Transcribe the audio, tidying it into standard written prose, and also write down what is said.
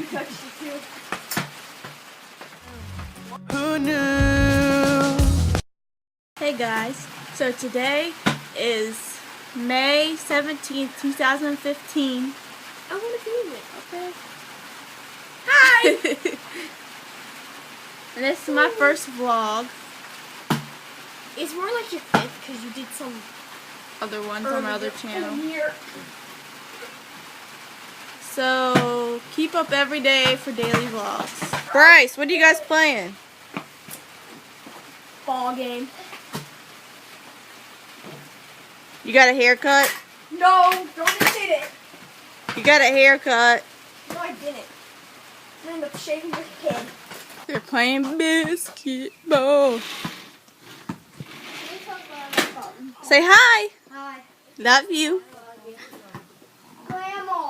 touched it too. Who knew? Hey guys, so today is May 17th, 2015. I want to film it. Okay. Hi! And this is my first vlog. It's more like your fifth because you did some Other ones on my other channel. Here. So keep up every day for daily vlogs. Bryce, what are you guys playing? Ball game. You got a haircut? No, don't say it. You got a haircut. No, I didn't. I ended up shaving your head. They're playing basketball. Say hi. Hi. Love you.